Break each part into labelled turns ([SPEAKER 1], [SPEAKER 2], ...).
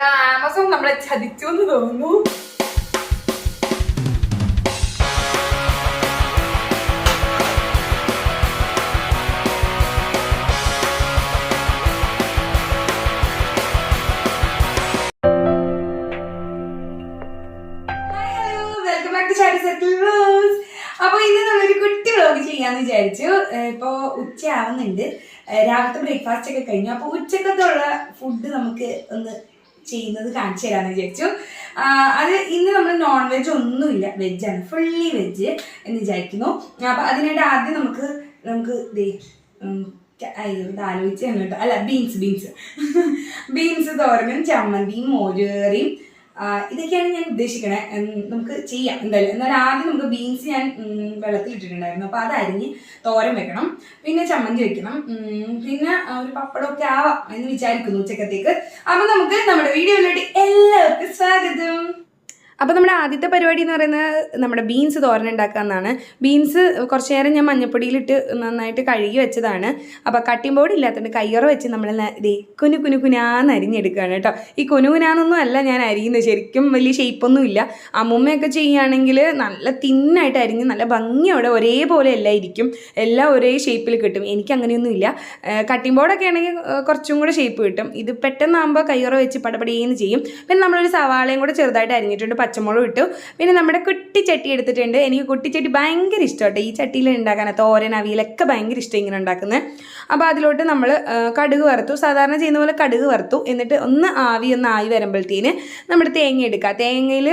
[SPEAKER 1] Amazon നമ്മളെ ചതിച്ചു എന്ന് തോന്നുന്നു. അപ്പൊ ഇന്ന് നമ്മളൊരു കുട്ടി വ്ലോഗ് ചെയ്യാന്ന് വിചാരിച്ചു. ഇപ്പൊ ഉച്ചയാവുന്നുണ്ട്, രാവിലത്തെ ബ്രേക്ക്ഫാസ്റ്റ് ഒക്കെ കഴിഞ്ഞു. അപ്പൊ ഉച്ചക്കത്തുള്ള ഫുഡ് നമുക്ക് ഒന്ന് ചെയ്യുന്നത് കാണിച്ചു തരാമെന്ന് വിചാരിച്ചു. അത് ഇന്ന് നമ്മൾ നോൺ വെജ് ഒന്നുമില്ല, വെജാണ്, ഫുള്ളി വെജ് എന്ന് വിചാരിക്കുന്നു. അപ്പൊ അതിനായിട്ട് ആദ്യം നമുക്ക് ആലോചിച്ച് കേട്ടോ, അല്ല ബീൻസ് തോരനും ചമ്മന്തിയും മോരുകറിയും ഇതൊക്കെയാണ് ഞാൻ ഉദ്ദേശിക്കണേ. നമുക്ക് ചെയ്യാം എന്തായാലും. എന്നാൽ ആദ്യം നമുക്ക് ബീൻസ് ഞാൻ വെള്ളത്തിലിട്ടിട്ടുണ്ടായിരുന്നു, അപ്പോൾ അത് അരിഞ്ഞ് തോരൻ വെക്കണം, പിന്നെ ചമ്മന്തി വെക്കണം, പിന്നെ ഒരു പപ്പടമൊക്കെ ആവാം എന്ന് വിചാരിക്കുന്നു ഉച്ചക്കത്തേക്ക്. അപ്പം നമുക്ക് നമ്മുടെ വീഡിയോയിലോട്ട് എല്ലാവർക്കും സ്വാഗതം. അപ്പോൾ നമ്മുടെ ആദ്യത്തെ പരിപാടി എന്ന് പറയുന്നത് നമ്മുടെ ബീൻസ് തോരൻ ഉണ്ടാക്കുക എന്നാണ്. ബീൻസ് കുറച്ച് നേരം ഞാൻ മഞ്ഞപ്പൊടിയിലിട്ട് നന്നായിട്ട് കഴുകി വെച്ചതാണ്. അപ്പോൾ കട്ടിംഗ് ബോർഡ് ഇല്ലാത്തതുകൊണ്ട് കയ്യറ വെച്ച് നമ്മൾ ഇതേ കുനുകുനാന്ന് അരിഞ്ഞെടുക്കുകയാണ് കേട്ടോ. ഈ കുനുകുനാന്നൊന്നും അല്ല ഞാൻ അരിയുന്നത്, ശരിക്കും വലിയ ഷേപ്പൊന്നും ഇല്ല. അമ്മൂമ്മയൊക്കെ ചെയ്യുകയാണെങ്കിൽ നല്ല തിന്നായിട്ട് അരിഞ്ഞ് നല്ല ഭംഗിയോടെ ഒരേപോലെ എല്ലാം ഇരിക്കും, എല്ലാം ഒരേ ഷേപ്പിൽ കിട്ടും. എനിക്ക് അങ്ങനെയൊന്നും ഇല്ല. കട്ടിംഗ് ബോർഡൊക്കെ ആണെങ്കിൽ കുറച്ചും കൂടെ ഷേപ്പ് കിട്ടും. ഇത് പെട്ടെന്നാകുമ്പോൾ കയ്യറ വെച്ച് പടപടിയെന്ന് ചെയ്യും. പിന്നെ നമ്മളൊരു സവാളയും കൂടെ ചെറുതായിട്ട് അരിഞ്ഞിട്ടുണ്ട്, പച്ചമുളക് ഇട്ടു. പിന്നെ നമ്മുടെ കുട്ടിച്ചട്ടി എടുത്തിട്ടുണ്ട്. എനിക്ക് കുട്ടിച്ചട്ടി ഭയങ്കര ഇഷ്ടമാട്ടോ ഈ ചട്ടിയിൽ ഉണ്ടാക്കാൻ. തോരൻ അവിയലൊക്കെ ഭയങ്കര ഇഷ്ടം ഇങ്ങനെ ഉണ്ടാക്കുന്നത്. അപ്പോൾ അതിലോട്ട് നമ്മൾ കടുക് വറുത്തു, സാധാരണ ചെയ്യുന്ന പോലെ കടുക് വറുത്തു. എന്നിട്ട് ഒന്ന് ആവി വരുമ്പോഴത്തേന് നമ്മുടെ തേങ്ങ എടുക്കുക. തേങ്ങയിൽ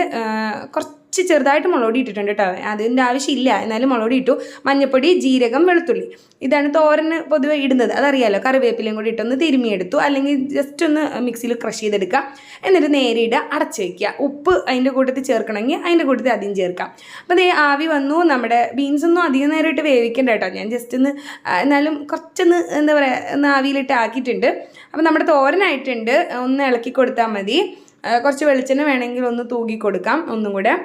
[SPEAKER 1] കുറച്ച് ചെറുതായിട്ട് മുളകൊടി ഇട്ടിട്ടുണ്ട് കേട്ടോ, അതിൻ്റെ ആവശ്യമില്ല, എന്നാലും മുളകൊടി ഇട്ടു. മഞ്ഞൾപ്പൊടി, ജീരകം, വെളുത്തുള്ളി, ഇതാണ് തോരന് പൊതുവെ ഇടുന്നത്, അതറിയാമല്ലോ. കറിവേപ്പിലയും കൂടി ഇട്ടൊന്ന് തിരുമിയെടുത്തു, അല്ലെങ്കിൽ ജസ്റ്റ് ഒന്ന് മിക്സിയിൽ ക്രഷ് ചെയ്തെടുക്കുക. എന്നിട്ട് നേരെ ഇടുക, അടച്ച് വയ്ക്കുക. ഉപ്പ് അതിൻ്റെ കൂട്ടത്തിൽ ചേർക്കണമെങ്കിൽ അതിൻ്റെ കൂട്ടത്തിൽ അധികം ചേർക്കാം. അപ്പോൾ അതേ ആവി വന്നു. നമ്മുടെ ബീൻസൊന്നും അധികം നേരം ഇട്ട് വേവിക്കേണ്ട കേട്ടോ, ഞാൻ ജസ്റ്റ് ഒന്ന് എന്നാലും കുറച്ചൊന്ന് എന്താ പറയുക ഒന്ന് ആവിയിലിട്ട് ആക്കിയിട്ടുണ്ട്. അപ്പോൾ നമ്മുടെ തോരനായിട്ടുണ്ട്, ഒന്ന് ഇളക്കി കൊടുത്താൽ മതി. കുറച്ച് വെളിച്ചെണ്ണ വേണമെങ്കിൽ ഒന്ന് തൂക്കി കൊടുക്കാം ഒന്നും കൂടെ.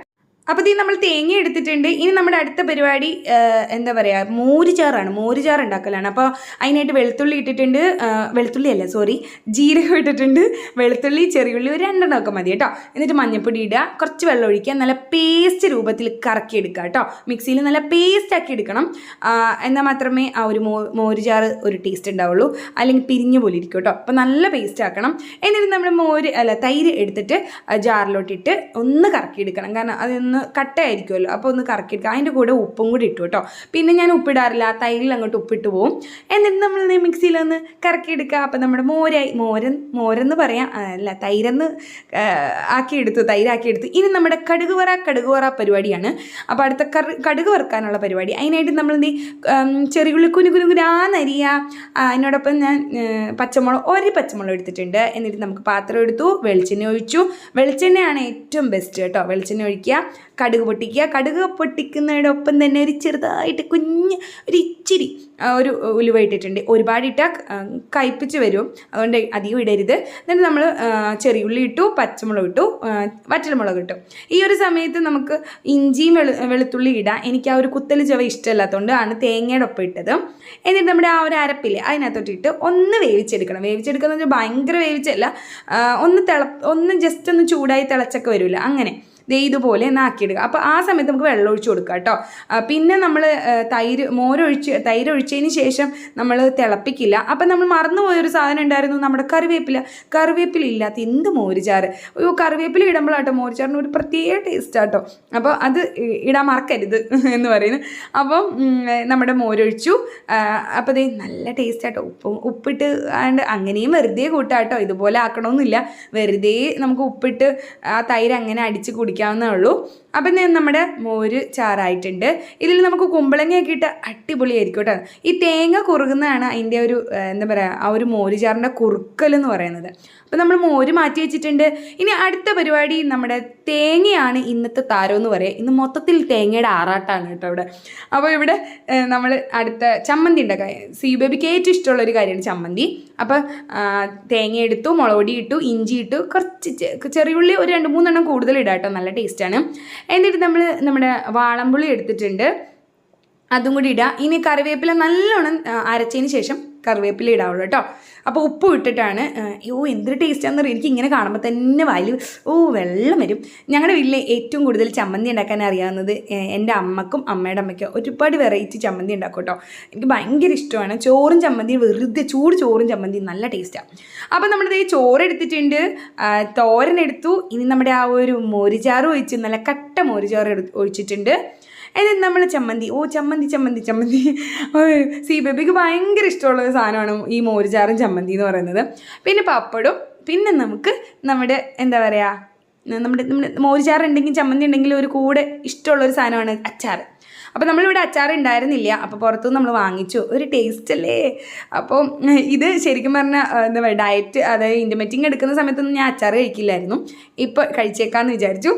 [SPEAKER 1] അപ്പോൾ ഇത് നമ്മൾ തേങ്ങ എടുത്തിട്ടുണ്ട്. ഇനി നമ്മുടെ അടുത്ത പരിപാടി എന്താ പറയുക, മോരുചാറാണ്, മോരുചാറ് ഉണ്ടാക്കലാണ്. അപ്പോൾ അതിനായിട്ട് വെളുത്തുള്ളി ഇട്ടിട്ടുണ്ട്, ജീരകം ഇട്ടിട്ടുണ്ട്, വെളുത്തുള്ളി, ചെറിയുള്ളി ഒരു 2 എണ്ണമൊക്കെ മതി കേട്ടോ. എന്നിട്ട് മഞ്ഞൾപ്പൊടി ഇടുക, കുറച്ച് വെള്ളം ഒഴിക്കുക, നല്ല പേസ്റ്റ് രൂപത്തിൽ കറക്കി എടുക്കുക കേട്ടോ. മിക്സിയിൽ നല്ല പേസ്റ്റ് ആക്കി എടുക്കണം, എന്നാൽ മാത്രമേ ആ ഒരു മോരുചാറ് ഒരു ടേസ്റ്റ് ഉണ്ടാവുള്ളൂ, അല്ലെങ്കിൽ പിരിഞ്ഞു പോലെ ഇരിക്കും കേട്ടോ. അപ്പോൾ നല്ല പേസ്റ്റ് ആക്കണം. എന്നിട്ട് നമ്മൾ തൈര് എടുത്തിട്ട് ജാറിലോട്ടിട്ട് ഒന്ന് കറക്കി എടുക്കണം, കാരണം അതൊന്ന് കട്ടയായിരിക്കുമല്ലോ, അപ്പോൾ ഒന്ന് കറക്കിയെടുക്കുക. അതിൻ്റെ കൂടെ ഉപ്പും കൂടി ഇട്ടു കേട്ടോ. പിന്നെ ഞാൻ ഉപ്പിടാറില്ല, തൈരിൽ അങ്ങോട്ട് ഉപ്പിട്ട് പോവും. എന്നിട്ട് നമ്മൾ മിക്സിയിലൊന്ന് കറക്കിയെടുക്കുക. അപ്പോൾ നമ്മുടെ മോരെന്ന് പറയാം, അല്ല തൈരെന്ന് തൈരാക്കിയെടുത്തു. ഇനി നമ്മുടെ കടുക് വറ പരിപാടിയാണ്. അപ്പോൾ അടുത്ത കടുക് വറുക്കാനുള്ള പരിപാടി. അതിനായിട്ട് നമ്മൾ ചെറിയുള്ളി കുനുകുനാന്നരിയ, അതിനോടൊപ്പം ഞാൻ ഒരു പച്ചമുളക് എടുത്തിട്ടുണ്ട്. എന്നിട്ട് നമുക്ക് പാത്രം എടുത്തു, വെളിച്ചെണ്ണ ഒഴിച്ചു. വെളിച്ചെണ്ണയാണ് ഏറ്റവും ബെസ്റ്റ് കേട്ടോ. വെളിച്ചെണ്ണ ഒഴിക്കുക, കടുക് പൊട്ടിക്കുക. കടുക് പൊട്ടിക്കുന്നതിനൊപ്പം തന്നെ ഒരു ചെറുതായിട്ട് ഒരു ഇച്ചിരി ഒരു ഉലുവ ഇട്ടിട്ടുണ്ട്. ഒരുപാട് ഇട്ടാൽ കയ്പ്പിച്ച് വരും, അതുകൊണ്ട് അധികം ഇടരുത്. എന്നിട്ട് നമ്മൾ ചെറിയുള്ളി ഇട്ടു, പച്ചമുളക് ഇട്ടു, വറ്റൽമുളക് ഇട്ടു. ഈ ഒരു സമയത്ത് നമുക്ക് ഇഞ്ചിയും വെളുത്തുള്ളി ഇടാം. എനിക്ക് ആ ഒരു കുത്തൽ ചുവ ഇഷ്ടമല്ലാത്തതുകൊണ്ട് ആണ് തേങ്ങയുടെ ഒപ്പം ഇട്ടത്. എന്നിട്ട് നമ്മുടെ ആ ഒരു അരപ്പില്ലേ അതിനകത്തോട്ടിട്ട് ഒന്ന് വേവിച്ചെടുക്കണം. വേവിച്ചെടുക്കുക എന്ന് വെച്ചാൽ ഭയങ്കര വേവിച്ചല്ല, ഒന്ന് ജസ്റ്റ് ഒന്ന് ചൂടായി തിളച്ചൊക്കെ വരില്ല, അങ്ങനെ ഇതുപോലെ നാക്കിയിടുക. അപ്പോൾ ആ സമയത്ത് നമുക്ക് വെള്ളം ഒഴിച്ച് കൊടുക്കുക കേട്ടോ. പിന്നെ നമ്മൾ തൈര് ഒഴിച്ചതിന് ശേഷം നമ്മൾ തിളപ്പിക്കില്ല. അപ്പം നമ്മൾ മറന്നുപോയൊരു സാധനം ഉണ്ടായിരുന്നു, നമ്മുടെ കറിവേപ്പില ഇല്ലാത്ത എന്ത് മോരുചാറ്. കറിവേപ്പില ഇടുമ്പോഴാട്ടോ മോരുചാറിന് ഒരു പ്രത്യേക ടേസ്റ്റാട്ടോ. അപ്പോൾ അത് ഇടാൻ മറക്കരുത് എന്ന് പറയുന്നു. അപ്പം നമ്മുടെ മോരൊഴിച്ചു. അപ്പോൾ ഇത് നല്ല ടേസ്റ്റാട്ടോ. ഉപ്പിട്ട് അങ്ങനെയും വെറുതെ കൂട്ടാട്ടോ, ഇതുപോലെ ആക്കണമെന്നില്ല. വെറുതെ നമുക്ക് ഉപ്പിട്ട് ആ തൈര് അങ്ങനെ അടിച്ച് കുടിക്കാവുന്നേ ഉള്ളൂ. അപ്പം നമ്മുടെ മോര് ചാറായിട്ടുണ്ട്. ഇതിൽ നമുക്ക് കുമ്പളങ്ങയൊക്കെ ഇട്ട് അടിപൊളിയായിരിക്കും കേട്ടോ. ഈ തേങ്ങ കുറുകുന്നതാണ് അതിൻ്റെ ഒരു എന്താ പറയുക, ആ ഒരു മോര് ചാറിൻ്റെ കുറുക്കൽ എന്ന് പറയുന്നത്. അപ്പോൾ നമ്മൾ മോര് മാറ്റി വെച്ചിട്ടുണ്ട്. ഇനി അടുത്ത പരിപാടി നമ്മുടെ തേങ്ങയാണ് ഇന്നത്തെ താരം എന്ന് പറയാം. ഇന്ന് മൊത്തത്തിൽ തേങ്ങയുടെ ആറാട്ടാണ് കേട്ടോ ഇവിടെ. അപ്പോൾ ഇവിടെ നമ്മൾ അടുത്ത ചമ്മന്തി ഉണ്ടാക്കാം. ബേബിക്ക് ഏറ്റവും ഇഷ്ടമുള്ളൊരു കാര്യമാണ് ചമ്മന്തി. അപ്പോൾ തേങ്ങ എടുത്തു, മുളക് പൊടി ഇട്ടു, ഇഞ്ചി ഇട്ടു, കുറച്ച് ചെറിയുള്ളി ഒരു 2-3 എണ്ണം കൂടുതൽ ഇടാം കേട്ടോ, നല്ല ടേസ്റ്റാണ്. എന്നിട്ട് നമ്മൾ നമ്മുടെ വാളംപുളി എടുത്തിട്ടുണ്ട്, അതും കൂടി ഇടുക. ഇനി കറിവേപ്പില നല്ലോണം അരച്ചതിന് ശേഷം കറിവേപ്പില ഇടാവുള്ളൂ കേട്ടോ. അപ്പോൾ ഉപ്പ് ഇട്ടിട്ടാണ്. അയ്യോ എന്തൊരു ടേസ്റ്റാണെന്ന് അറിയാം. എനിക്ക് ഇങ്ങനെ കാണുമ്പോൾ തന്നെ വായിൽ വെള്ളം വരും. ഞങ്ങളുടെ വീട്ടിൽ ഏറ്റവും കൂടുതൽ ചമ്മന്തി ഉണ്ടാക്കാൻ അറിയാവുന്നത് എൻ്റെ അമ്മക്കും അമ്മയുടെ അമ്മയ്ക്കും. ഒരുപാട് വെറൈറ്റി ചമ്മന്തി ഉണ്ടാക്കും കേട്ടോ. എനിക്ക് ഭയങ്കര ഇഷ്ടമാണ്. ചോറും ചമ്മന്തി, വെറുതെ ചൂട് ചോറും ചമ്മന്തി നല്ല ടേസ്റ്റാണ്. അപ്പം നമ്മുടെ ഈ ചോറ് എടുത്തിട്ടുണ്ട്, തോരൻ എടുത്തു. ഇനി നമ്മുടെ ആ ഒരു മോരുചാറ് ഒഴിച്ച് നല്ല കട്ട മോരുചാറ് ഒഴിച്ചിട്ടുണ്ട്. എന്നിട്ട് നമ്മൾ ചമ്മന്തി ചമ്മന്തി സി ബേബിക്ക് ഭയങ്കര ഇഷ്ടമുള്ള ഒരു സാധനമാണ് ഈ മോരുചാറും ചമ്മന്തി എന്ന് പറയുന്നത്. പിന്നെ പപ്പടും, പിന്നെ നമുക്ക് നമ്മുടെ എന്താ പറയുക, നമ്മുടെ മോരുചാറ് ഉണ്ടെങ്കിൽ ചമ്മന്തി ഉണ്ടെങ്കിൽ ഒരു കൂടെ ഇഷ്ടമുള്ളൊരു സാധനമാണ് അച്ചാർ. അപ്പോൾ നമ്മളിവിടെ അച്ചാർ ഉണ്ടായിരുന്നില്ല, അപ്പോൾ പുറത്തുനിന്ന് നമ്മൾ വാങ്ങിച്ചു. ഒരു ടേസ്റ്റ് അല്ലേ. അപ്പോൾ ഇത് ശരിക്കും പറഞ്ഞാൽ എന്താ പറയുക, ഡയറ്റ് അതായത് ഇൻറ്റിമേറ്റിംഗ് എടുക്കുന്ന സമയത്തൊന്നും ഞാൻ അച്ചാർ കഴിക്കില്ലായിരുന്നു. ഇപ്പോൾ കഴിച്ചേക്കാമെന്ന് വിചാരിച്ചു.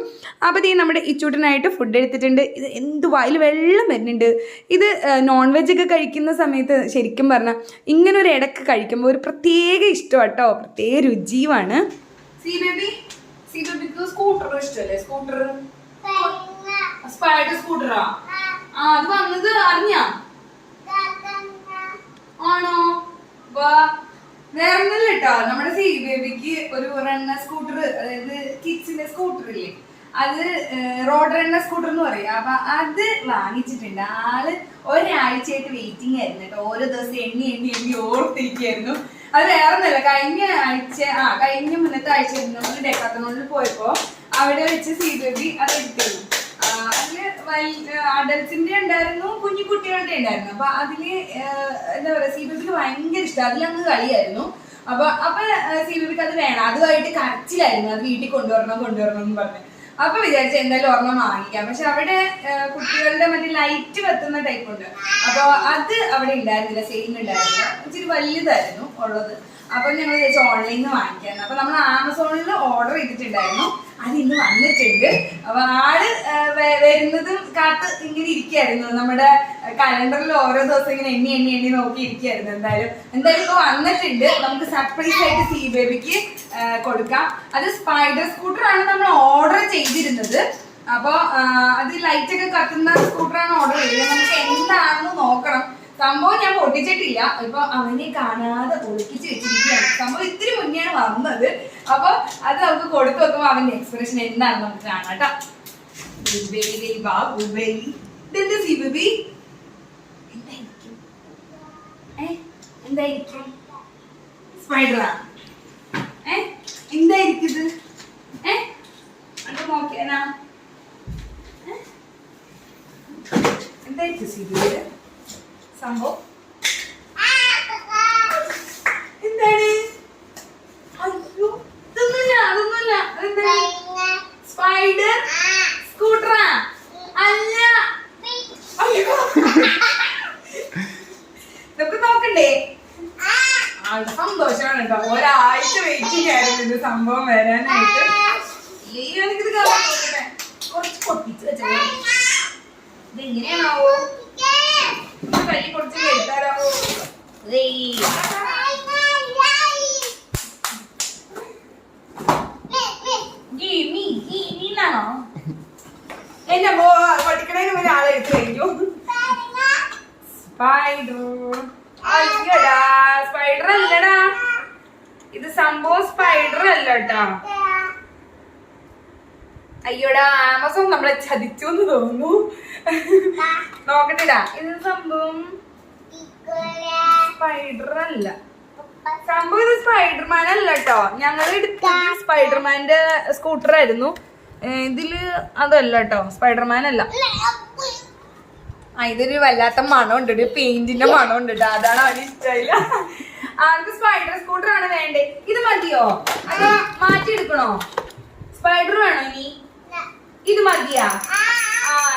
[SPEAKER 1] അപ്പോൾ നമ്മുടെ ഇച്ചൂട്ടനായിട്ട് ഫുഡ് എടുത്തിട്ടുണ്ട്. ഇത് എന്ത് വായിൽ വെള്ളം വരുന്നുണ്ട്. ഇത് നോൺ വെജൊക്കെ കഴിക്കുന്ന സമയത്ത് ശരിക്കും പറഞ്ഞാൽ ഇങ്ങനൊരു ഇടയ്ക്ക് കഴിക്കുമ്പോൾ ഒരു പ്രത്യേക ഇഷ്ടം കേട്ടോ, പ്രത്യേക രുചിയുമാണ്. സി ബേബിക്ക് സ്കൂട്ടർ ഇഷ്ടമല്ലേ? സ്പൈഡർ സ്കൂട്ടറാ? അത് വന്നത് അറിഞ്ഞാ? ആണോ? വേറൊന്നല്ല കേട്ടോ, നമ്മുടെ സി ബേബിക്ക് ഒരു റണ്ണർ സ്കൂട്ടർ, അതായത് കിഡ്സിന്റെ സ്കൂട്ടർ ഇല്ലേ, അത് റോഡ് റണ്ണർ സ്കൂട്ടർ എന്ന് പറയും. അപ്പൊ അത് വാങ്ങിച്ചിട്ടുണ്ട്. ആള് ഒരാഴ്ചയായിട്ട് വെയിറ്റിംഗ് ആയിരുന്നു കേട്ടോ. ഓരോ ദിവസം എണ്ണി ഓർത്തിരിക്കുകയായിരുന്നു. അത് വേറൊന്നല്ല, കഴിഞ്ഞ മുന്നത്തെ ആഴ്ച നമ്മൾ ഡെക്കാത്തനോളിൽ പോയപ്പോ അവിടെ വെച്ച് സി ബേബി അത് എടുത്തിരുന്നു. അതില് അഡൽസിന്റെ ഉണ്ടായിരുന്നു, കുഞ്ഞു കുട്ടികളുടെ ഉണ്ടായിരുന്നു. അപ്പൊ അതില് എന്താ പറയാ, സി ബേബിക്ക് ഭയങ്കര ഇഷ്ടം, അതിലങ്ങ് കളിയായിരുന്നു. അപ്പൊ സി ബേബിക്ക് അത് വേണം, അതുമായിട്ട് കരച്ചിലായിരുന്നു. അത് വീട്ടിൽ കൊണ്ടുവരണം എന്ന് പറഞ്ഞു. അപ്പൊ വിചാരിച്ച എന്തായാലും ഒരെണ്ണം വാങ്ങിക്കാം. പക്ഷെ അവിടെ കുട്ടികളുടെ മറ്റേ ലൈറ്റ് വെത്തുന്ന ടൈപ്പ് ഉണ്ട്. അപ്പൊ അത് അവിടെ ഉണ്ടായിരുന്നില്ല, സെയിലിനുണ്ടായിരുന്നില്ല. ഇച്ചിരി വലുതായിരുന്നു ഉള്ളത്. അപ്പൊ ഞങ്ങൾ വിചാരിച്ചു ഓൺലൈനിൽ നിന്ന് വാങ്ങിക്കാന്ന്. അപ്പൊ നമ്മൾ ആമസോണിൽ ഓർഡർ ചെയ്തിട്ടുണ്ടായിരുന്നു. അത് ഇന്ന് വന്നിട്ടുണ്ട്. അപ്പൊ ആള് വരുന്നതും കാത്ത് ഇങ്ങനെ ഇരിക്കുകയായിരുന്നു. നമ്മുടെ കലണ്ടറിൽ ഓരോ ദിവസം ഇങ്ങനെ എണ്ണി നോക്കി ഇരിക്കുകയായിരുന്നു. എന്തായാലും ഇപ്പൊ വന്നിട്ടുണ്ട്. നമുക്ക് സർപ്രൈസ് ആയിട്ട് സി ബേബിക്ക് കൊടുക്കാം. അത് സ്പൈഡർ സ്കൂട്ടർ ആണ് നമ്മൾ ഓർഡർ ചെയ്തിരുന്നത്. അപ്പൊ അത് ലൈറ്റ് ഒക്കെ കത്തുന്ന സ്കൂട്ടറാണ് ഓർഡർ ചെയ്തത്. നമുക്ക് എന്താണെന്ന് നോക്കണം. സംഭവം ഞാൻ പൊട്ടിച്ചിട്ടില്ല. ഇപ്പൊ അവനെ കാണാതെ ഒളിപ്പിച്ച് വെച്ചിരിക്കുകയാണ്. സംഭവം ഇത്തിരി മുന്നെയാണ് വന്നത്. അപ്പൊ അത് നമുക്ക് കൊടുത്തു വെക്കുമ്പോ അവന്റെ എക്സ്പ്രഷൻ എന്താണെന്ന് നമുക്ക് കാണാം കേട്ടോ. എന്തായിരിക്കും? സ്പൈഡറാ? എന്തായിരിക്കും ഇത്? നോക്കിയാ എന്തായിരിക്കും സിബിയുടെ സംഭവം? എന്താണ്? അയ്യോ അതൊന്നുമല്ല. സ്പൈഡർ സ്കൂട്ടറാ? അല്ല. അയ്യോ ഇതൊക്കെ നോക്കണ്ടേ? ആളുടെ സന്തോഷമാണ് കേട്ടോ. ഒരാഴ്ച വെയിറ്റിംഗ് ആയിരുന്നു ഇത് സംഭവം വരാനായിട്ട്. എനിക്കിത് കുറച്ച് പൊട്ടിച്ച് വെച്ചാൽ ഇതെങ്ങനെയാണാവോ? കൈ പൊടിച്ച് കഴിക്കാറാവോ? നീന്നാണോ? എന്നെ പൊട്ടിക്കണേന് മുന്നേ ആളെ എടുത്ത് കഴിഞ്ഞു. സ്പൈഡർ അല്ലടാ ഇത്. സംഭവം സ്പൈഡർ അല്ല കേട്ടാ. അയ്യോടാ, ആമസോൺ നമ്മളെ ചതിച്ചു എന്ന് തോന്നുന്നു. നോക്കട്ടെടാ, ഇത് സംഭവം സ്പൈഡർ അല്ല. സംഭവം ഇത് സ്പൈഡർമാൻ അല്ല കേട്ടോ. ഞങ്ങൾ എടുത്തത് സ്പൈഡർമാന്റെ സ്കൂട്ടർ ആയിരുന്നു. ഇതില് അതല്ല കേട്ടോ, സ്പൈഡർമാൻ അല്ല. ഇതൊരു വല്ലാത്ത മണമുണ്ട്, ഒരു പെയിന്റിന്റെ മണമുണ്ട് കേട്ടോ. അതാണ് അവന് ഇഷ്ടമായില്ല. ആൾക്ക് സ്പൈഡർ സ്കൂട്ടർ ആണ് വേണ്ടേ. ഇത് മതിയോ? അത് മാറ്റിയെടുക്കണോ? സ്പൈഡർ വേണോ ഇനി? ഇത് മതിയാ?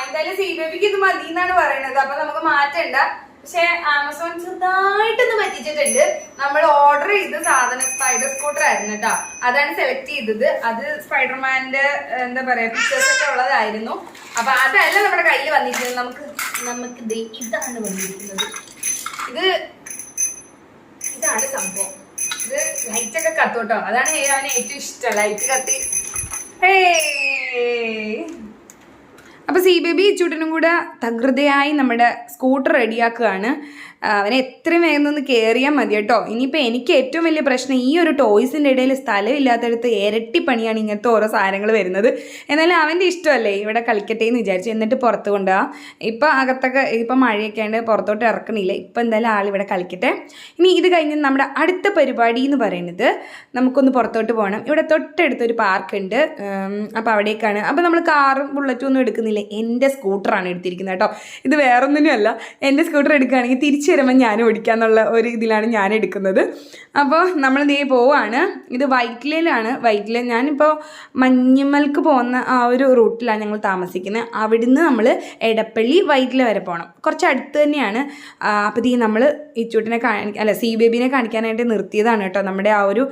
[SPEAKER 1] എന്തായാലും സി ബേബിക്ക് ഇത് മതി എന്നാണ് പറയുന്നത്. അപ്പൊ നമുക്ക് മാറ്റണ്ട. പക്ഷെ ആമസോൺ ചെറുതായിട്ടൊന്ന് പറ്റിച്ചിട്ടുണ്ട്. നമ്മൾ ഓർഡർ ചെയ്ത സാധനം സ്പൈഡർ സ്കൂട്ടർ ആയിരുന്നു കേട്ടോ. അതാണ് സെലക്ട് ചെയ്തത്. അത് സ്പൈഡർമാന്റെ എന്താ പറയാ പിക്ചേഴ്സ് ഒക്കെ ഉള്ളതായിരുന്നു. അപ്പൊ അതല്ല നമ്മുടെ കയ്യിൽ വന്നിരിക്കുന്നത്. നമുക്ക് ഇതാണ് വന്നിരിക്കുന്നത്. ഇതാണ് സംഭവം. ഇത് ലൈറ്റ് ഒക്കെ കത്തോട്ടോ. അതാണ് അവന് ഏറ്റവും ഇഷ്ടം, ലൈറ്റ് കത്തി. അപ്പോൾ സി ബേബി ചൂട്ടനും കൂടെ തകൃതയായി നമ്മുടെ സ്കൂട്ടർ റെഡിയാക്കുകയാണ്. അവനെ എത്രയും വേഗം ഒന്ന് കയറിയാൽ മതി കേട്ടോ. ഇനിയിപ്പോൾ എനിക്ക് ഏറ്റവും വലിയ പ്രശ്നം ഈ ഒരു ടോയ്സിൻ്റെ ഇടയിൽ സ്ഥലമില്ലാത്തടത്ത് ഇരട്ടി പണിയാണ് ഇങ്ങനത്തെ ഓരോ സാധനങ്ങൾ വരുന്നത്. എന്നാലും അവൻ്റെ ഇഷ്ടമല്ലേ, ഇവിടെ കളിക്കട്ടെ എന്ന് വിചാരിച്ചു. എന്നിട്ട് പുറത്ത് കൊണ്ടുപോകാം. ഇപ്പം അകത്തൊക്കെ ഇപ്പം മഴയൊക്കെ ഉണ്ട്, പുറത്തോട്ട് ഇറക്കണില്ല. ഇപ്പം എന്തായാലും ആളിവിടെ കളിക്കട്ടെ. ഇനി ഇത് കഴിഞ്ഞ് നമ്മുടെ അടുത്ത പരിപാടി എന്ന് പറയുന്നത് നമുക്കൊന്ന് പുറത്തോട്ട് പോകണം. ഇവിടെ തൊട്ടടുത്തൊരു പാർക്കുണ്ട്. അപ്പോൾ അവിടേക്കാണ്. അപ്പോൾ നമ്മൾ കാറും ബുള്ളറ്റും ഒന്നും എടുക്കുന്നില്ല, എൻ്റെ സ്കൂട്ടറാണ് എടുത്തിരിക്കുന്നത് കേട്ടോ. ഇത് വേറൊന്നിനുമല്ല, എൻ്റെ സ്കൂട്ടർ എടുക്കുകയാണെങ്കിൽ തിരിച്ചു വരുമ്പോൾ ഞാൻ ഓടിക്കാന്നുള്ള ഒരു ഇതിലാണ് ഞാൻ എടുക്കുന്നത്. അപ്പോൾ നമ്മൾ ദേ പോവാണ്. ഇത് വൈറ്റിലയിലാണ്. വൈറ്റില ഞാനിപ്പോൾ മഞ്ഞുമൽക്ക് പോകുന്ന ആ ഒരു റൂട്ടിലാണ് ഞങ്ങൾ താമസിക്കുന്നത്. അവിടുന്ന് നമ്മൾ എടപ്പള്ളി വൈറ്റില വരെ പോകണം. കുറച്ച് അടുത്ത് തന്നെയാണ്. അപ്പോൾ നമ്മൾ ഇച്ചൂട്ടിനെ സീ ബേബിനെ കാണിക്കാനായിട്ട് നിർത്തിയതാണ് കേട്ടോ. നമ്മുടെ ആ ഒരു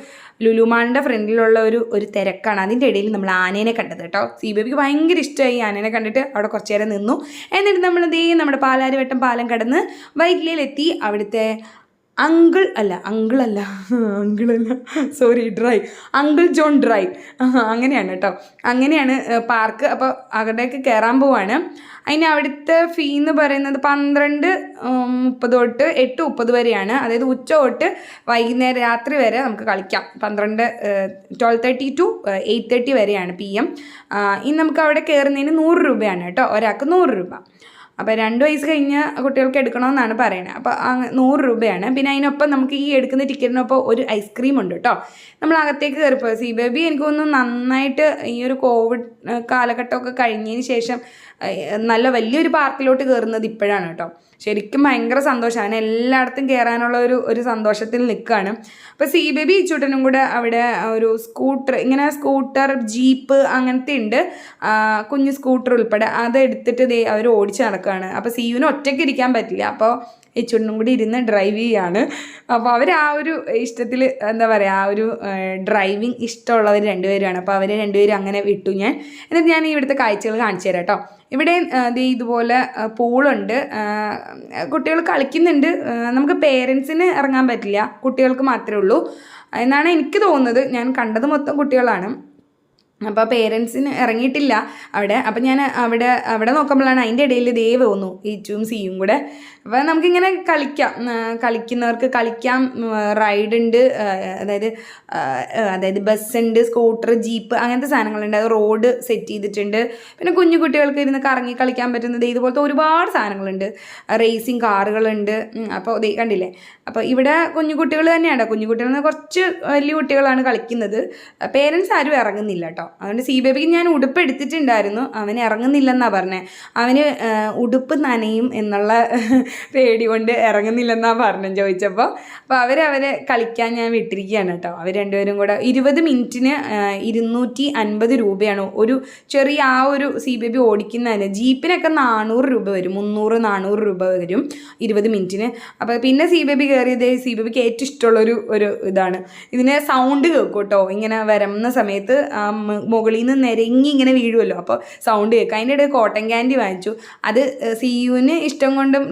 [SPEAKER 1] ലുലുമാളിൻ്റെ ഫ്രണ്ടിലുള്ള ഒരു തിരക്കാണ്. അതിൻ്റെ ഇടയിൽ നമ്മൾ ആനേനെ കണ്ടത് കേട്ടോ. സീ ബേബിക്ക് ഭയങ്കര ഇഷ്ടമായി ആനേനെ കണ്ടിട്ട്. അവിടെ കുറച്ച് നേരം നിന്നു. എന്നിട്ട് നമ്മൾ നമ്മുടെ പാലാരിവട്ടം പാലം കടന്ന് വൈറ്റിലയിലെത്തി. അവിടുത്തെ അങ്കിൾ അല്ല സോറി അങ്കിൾ ജോൺ ഡ്രൈവ് അങ്ങനെയാണ് കേട്ടോ. അങ്ങനെയാണ് പാർക്ക്. അപ്പോൾ അവിടേക്ക് കയറാൻ പോവാണ്. അതിന് അവിടുത്തെ ഫീ എന്ന് പറയുന്നത് 12:30 തൊട്ട് 8:30 വരെയാണ്. അതായത് ഉച്ച തൊട്ട് വൈകുന്നേരം രാത്രി വരെ നമുക്ക് കളിക്കാം. 12:30 to 8:30 വരെയാണ് PM. ഇനി നമുക്ക് അവിടെ കയറുന്നതിന് 100 രൂപയാണ് കേട്ടോ. ഒരാൾക്ക് 100 രൂപ. അപ്പോൾ 2 വയസ്സ് കഴിഞ്ഞ കുട്ടികൾക്ക് എടുക്കണമെന്നാണ് പറയുന്നത്. അപ്പോൾ 100 രൂപയാണ്. പിന്നെ അതിനൊപ്പം നമുക്ക് ഈ എടുക്കുന്ന ടിക്കറ്റിനൊപ്പം ഒരു ഐസ്ക്രീം ഉണ്ട് കേട്ടോ. നമ്മൾ അകത്തേക്ക് കയറിപ്പോൾ സീ ബേബി എനിക്ക് തോന്നുന്നു നന്നായിട്ട് ഈ ഒരു കോവിഡ് കാലഘട്ടമൊക്കെ കഴിഞ്ഞതിന് ശേഷം നല്ല വലിയൊരു പാർക്കിലോട്ട് കയറുന്നത് ഇപ്പോഴാണ് കേട്ടോ. ശരിക്കും ഭയങ്കര സന്തോഷമാണ്. എല്ലായിടത്തും കയറാനുള്ള ഒരു സന്തോഷത്തിൽ നിൽക്കുകയാണ്. അപ്പോൾ സീ ബേബി ചുട്ടനും കൂടെ അവിടെ ഒരു സ്കൂട്ടർ ജീപ്പ് അങ്ങനത്തെ ഉണ്ട്, കുഞ്ഞു സ്കൂട്ടർ ഉൾപ്പെടെ. അത് എടുത്തിട്ട് അവർ ഓടിച്ച് നടക്കുകയാണ്. അപ്പോൾ സീയുവിന് ഒറ്റയ്ക്ക് ഇരിക്കാൻ പറ്റില്ല. അപ്പോൾ ചുണ്ണും കൂടി ഇരുന്ന് ഡ്രൈവ് ചെയ്യുകയാണ്. അപ്പോൾ അവർ ആ ഒരു ഇഷ്ടത്തിൽ എന്താ പറയുക, ആ ഒരു ഡ്രൈവിങ് ഇഷ്ടമുള്ളവർ രണ്ടുപേരുമാണ്. അപ്പോൾ അവർ രണ്ടുപേരും അങ്ങനെ വിട്ടു ഞാൻ. എന്നിട്ട് ഞാൻ ഇവിടുത്തെ കാഴ്ചകൾ കാണിച്ചു തരാം കേട്ടോ. ഇവിടെ ഇതുപോലെ പൂളുണ്ട്, കുട്ടികൾ കളിക്കുന്നുണ്ട്. നമുക്ക് പേരൻസിന് ഇറങ്ങാൻ പറ്റില്ല, കുട്ടികൾക്ക് മാത്രമേ ഉള്ളൂ എന്നാണ് എനിക്ക് തോന്നുന്നത്. ഞാൻ കണ്ടത് മൊത്തം കുട്ടികളാണ്. അപ്പോൾ പേരൻസിന് ഇറങ്ങിയിട്ടില്ല അവിടെ. അപ്പം ഞാൻ അവിടെ നോക്കുമ്പോഴാണ് അതിൻ്റെ ഇടയിൽ തോന്നു ഈച്ചും സിയും കൂടെ. അപ്പോൾ നമുക്കിങ്ങനെ കളിക്കുന്നവർക്ക് കളിക്കാം. റൈഡുണ്ട്, അതായത് ബസ്സുണ്ട്, സ്കൂട്ടർ, ജീപ്പ് അങ്ങനത്തെ സാധനങ്ങളുണ്ട്. അത് റോഡ് സെറ്റ് ചെയ്തിട്ടുണ്ട്. പിന്നെ കുഞ്ഞു കുട്ടികൾക്ക് ഇരുന്ന് കറങ്ങി കളിക്കാൻ പറ്റുന്നത് ഇതുപോലത്തെ ഒരുപാട് സാധനങ്ങളുണ്ട്. റേസിങ് കാറുകളുണ്ട്. അപ്പോൾ കണ്ടില്ലേ. അപ്പോൾ ഇവിടെ കുഞ്ഞു കുട്ടികൾ തന്നെയാണ്. കുഞ്ഞു കുട്ടികൾ കുറച്ച് വലിയ കുട്ടികളാണ് കളിക്കുന്നത്. പേരൻസ് ആരും ഇറങ്ങുന്നില്ല കേട്ടോ. അതുകൊണ്ട് സീ ബേബിക്ക് ഞാൻ ഉടുപ്പ് എടുത്തിട്ടുണ്ടായിരുന്നു. അവന് ഇറങ്ങുന്നില്ലെന്നാണ് പറഞ്ഞത്. അവന് ഉടുപ്പ് നനയും എന്നുള്ള പേടി കൊണ്ട് ഇറങ്ങുന്നില്ലെന്നാണ് പറഞ്ഞത് ചോദിച്ചപ്പോൾ. അപ്പോൾ അവരെ കളിക്കാൻ ഞാൻ വിട്ടിരിക്കുകയാണ് കേട്ടോ. അവർ രണ്ടുപേരും കൂടെ 20 മിനിറ്റിന് 250 രൂപയാണ് ഒരു ചെറിയ ആ ഒരു സീ ബേബി ഓടിക്കുന്നതിന്. ജീപ്പിനൊക്കെ 400 രൂപ വരും, 300-400 രൂപ വരും 20 മിനിറ്റിന്. അപ്പോൾ പിന്നെ സീ ബേബി കയറിയത് സീ ബേബിക്ക് ഏറ്റവും ഇഷ്ടമുള്ളൊരു ഇതാണ്. ഇതിന് സൗണ്ട് കേൾക്കും കേട്ടോ. ഇങ്ങനെ വരുന്ന സമയത്ത് മുകളിൽ നിന്ന് നിരങ്ങി ഇങ്ങനെ വീഴുമല്ലോ, അപ്പോൾ സൗണ്ട് കേൾക്കും. അതിൻ്റെ ഇടയിൽ കോട്ടൺ ക്യാൻഡി വാങ്ങിച്ചു. അത് സിയുവിന് ഇഷ്ടം കൊണ്ടും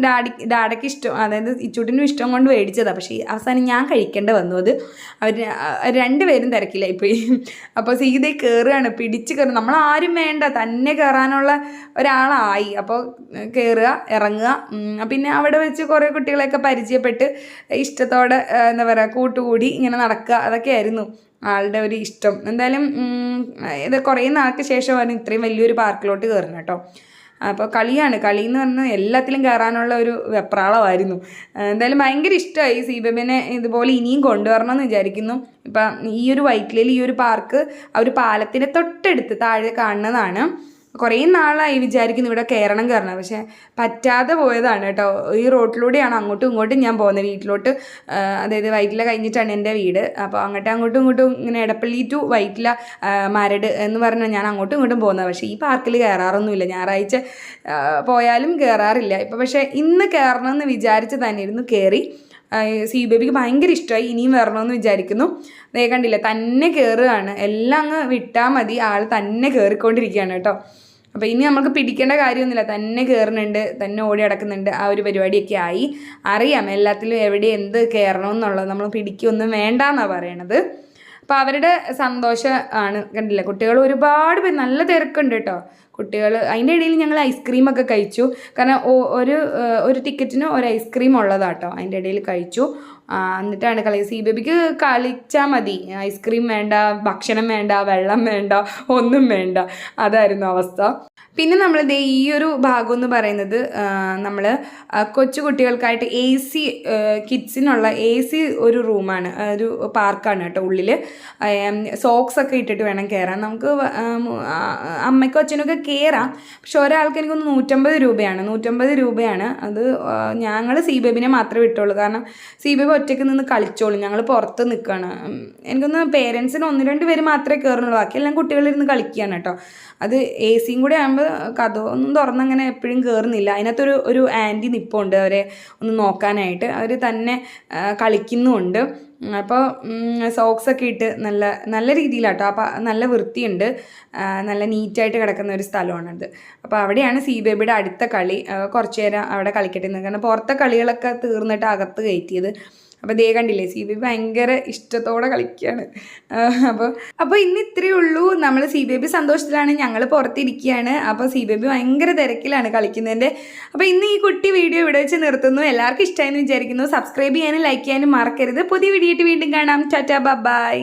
[SPEAKER 1] ഡാഡയ്ക്ക് ഇഷ്ടം, അതായത് ഇച്ചൂട്ടിനും ഇഷ്ടം കൊണ്ട് മേടിച്ചതാണ്. പക്ഷേ അവസാനം ഞാൻ കഴിക്കേണ്ട വന്നു. അത് അവർ രണ്ടുപേരും തിരക്കില്ലായിപ്പോയി. അപ്പോൾ സീത കയറുകയാണ്, പിടിച്ച് കയറുക. നമ്മളാരും വേണ്ട, തന്നെ കയറാനുള്ള ഒരാളായി. അപ്പോൾ കയറുക, ഇറങ്ങുക. പിന്നെ അവിടെ വെച്ച് കുറേ കുട്ടികളെയൊക്കെ പരിചയപ്പെട്ട് ഇഷ്ടത്തോടെ എന്താ പറയുക കൂട്ടുകൂടി ഇങ്ങനെ നടക്കുക. അതൊക്കെയായിരുന്നു ആളുടെ ഒരു ഇഷ്ടം. എന്തായാലും ഇത് കുറേ നാൾക്ക് ശേഷമാണ് ഇത്രയും വലിയൊരു പാർക്കിലോട്ട് കയറുന്നത് കേട്ടോ. അപ്പോൾ കളി എന്ന് പറഞ്ഞാൽ എല്ലാത്തിലും കയറാനുള്ള ഒരു വെപ്രാളമായിരുന്നു. എന്തായാലും ഭയങ്കര ഇഷ്ടമായി. സീ ബേബിനെ ഇതുപോലെ ഇനിയും കൊണ്ടുവരണമെന്ന് വിചാരിക്കുന്നു. ഇപ്പം ഈ ഒരു വൈറ്റിലയിൽ ഈ ഒരു പാർക്ക് ആ ഒരു പാലത്തിൻ്റെ തൊട്ടടുത്ത് താഴെ കാണുന്നതാണ്. കുറേ നാളായി വിചാരിക്കുന്നു ഇവിടെ കയറണം. പക്ഷേ പറ്റാതെ പോയതാണ് കേട്ടോ. ഈ റോഡിലൂടെയാണ് അങ്ങോട്ടും ഇങ്ങോട്ടും ഞാൻ പോകുന്നത് വീട്ടിലോട്ട്. അതായത് വൈറ്റില കഴിഞ്ഞിട്ടാണ് എൻ്റെ വീട്. അപ്പോൾ അങ്ങോട്ടും ഇങ്ങോട്ടും ഇങ്ങനെ എടപ്പള്ളി ടു വൈറ്റില മരട് എന്ന് പറഞ്ഞാൽ ഞാൻ അങ്ങോട്ടും ഇങ്ങോട്ടും പോകുന്നത്. പക്ഷേ ഈ പാർക്കിൽ കയറാറൊന്നുമില്ല, ഞായറാഴ്ച പോയാലും കയറാറില്ല. ഇപ്പോൾ പക്ഷേ ഇന്ന് കയറണമെന്ന് വിചാരിച്ച് തന്നെ ഇരുന്നു കയറി. സീ ബേബിക്ക് ഭയങ്കര ഇഷ്ടമായി, ഇനിയും വരണമെന്ന് വിചാരിക്കുന്നു. അതേ കണ്ടില്ല, തന്നെ കയറുകയാണ്. എല്ലാം അങ്ങ് വിട്ടാൽ മതി, ആൾ തന്നെ കയറിക്കൊണ്ടിരിക്കുകയാണ് കേട്ടോ. അപ്പോൾ ഇനി നമുക്ക് പിടിക്കേണ്ട കാര്യമൊന്നുമില്ല, തന്നെ കയറുന്നുണ്ട്, തന്നെ ഓടി നടക്കുന്നുണ്ട്. ആ ഒരു പരിപാടിയൊക്കെ ആയി. അറിയാം എല്ലാത്തിലും എവിടെ എന്ത് കയറണമെന്നുള്ളത്, നമ്മൾ പിടിക്കൊന്നും വേണ്ടെന്നാണ് പറയണത്. അപ്പോൾ അവരുടെ സന്തോഷം ആണ്. കണ്ടില്ല, കുട്ടികൾ ഒരുപാട് പേര്, നല്ല തിരക്കുണ്ട് കേട്ടോ. കുട്ടികൾ അതിൻ്റെ ഇടയിൽ ഞങ്ങൾ ഐസ്ക്രീമൊക്കെ കഴിച്ചു. കാരണം ഒരു ടിക്കറ്റിന് ഒരു ഐസ്ക്രീം ഉള്ളതാട്ടോ. അതിൻ്റെ ഇടയിൽ കഴിച്ചു. എന്നിട്ടാണ് സി ബേബിക്ക് കളിച്ചാൽ മതി, ഐസ്ക്രീം വേണ്ട, ഭക്ഷണം വേണ്ട, വെള്ളം വേണ്ട, ഒന്നും വേണ്ട. അതായിരുന്നു അവസ്ഥ. പിന്നെ നമ്മളിത് ഈ ഒരു ഭാഗം എന്ന് പറയുന്നത് നമ്മൾ കൊച്ചു കുട്ടികൾക്കായിട്ട് AC കിഡ്സിനുള്ള AC ഒരു റൂമാണ്, ഒരു പാർക്കാണ് കേട്ടോ. ഉള്ളിൽ സോക്സൊക്കെ ഇട്ടിട്ട് വേണം കയറാൻ. നമുക്ക് അമ്മയ്ക്കും അച്ഛനൊക്കെ കയറാം. പക്ഷെ ഒരാൾക്ക് എനിക്കൊന്ന് 150 രൂപയാണ്. അത് ഞങ്ങൾ സി ബേബിനെ മാത്രമേ വിട്ടുള്ളൂ. കാരണം സി ബേബി ഒറ്റയ്ക്ക് നിന്ന് കളിച്ചോളും. ഞങ്ങൾ പുറത്ത് നിൽക്കുകയാണ്. എനിക്കൊന്ന് പേരൻസിന് 1-2 പേര് മാത്രമേ കയറുന്നുള്ളൂ. ബാക്കിയെല്ലാം കുട്ടികളിരുന്ന് കളിക്കുകയാണ് കേട്ടോ. അത് AC കൂടെ ആകുമ്പോൾ കഥ ഒന്നും തുറന്നങ്ങനെ എപ്പോഴും കയറുന്നില്ല. അതിനകത്തൊരു ആൻറ്റി നിൽപ്പുണ്ട് അവരെ ഒന്ന് നോക്കാനായിട്ട്. അവർ തന്നെ കളിക്കുന്നുമുണ്ട്. അപ്പോൾ സോക്സൊക്കെ ഇട്ട് നല്ല രീതിയിലാട്ടോ. അപ്പോൾ നല്ല വൃത്തിയുണ്ട്, നല്ല നീറ്റായിട്ട് കിടക്കുന്ന ഒരു സ്ഥലമാണത്. അപ്പോൾ അവിടെയാണ് സി ബേബിയുടെ അടുത്ത കളി. കുറച്ച് നേരം അവിടെ കളിക്കട്ടെ എന്ന്. കാരണം പുറത്തെ കളികളൊക്കെ തീർന്നിട്ട് അകത്ത് കയറ്റിയത്. അപ്പോൾ ദേ കണ്ടില്ലേ, സി ബേബി ഭയങ്കര ഇഷ്ടത്തോടെ കളിക്കുകയാണ്. അപ്പോൾ ഇന്ന് ഇത്രയേ ഉള്ളൂ. നമ്മൾ സി ബേബി സന്തോഷത്തിലാണ്, ഞങ്ങൾ പുറത്തിരിക്കുകയാണ്. അപ്പോൾ സി ബേബി ഭയങ്കര തിരക്കിലാണ് കളിക്കുന്നതിൻ്റെ. അപ്പോൾ ഇന്ന് ഈ കുട്ടി വീഡിയോ ഇവിടെ വെച്ച് നിർത്തുന്നു. എല്ലാവർക്കും ഇഷ്ടമായെന്ന് വിചാരിക്കുന്നു. സബ്സ്ക്രൈബ് ചെയ്യാനും ലൈക്ക് ചെയ്യാനും മറക്കരുത്. പുതിയ വീഡിയോ ആയിട്ട് വീണ്ടും കാണാം. Tata bye.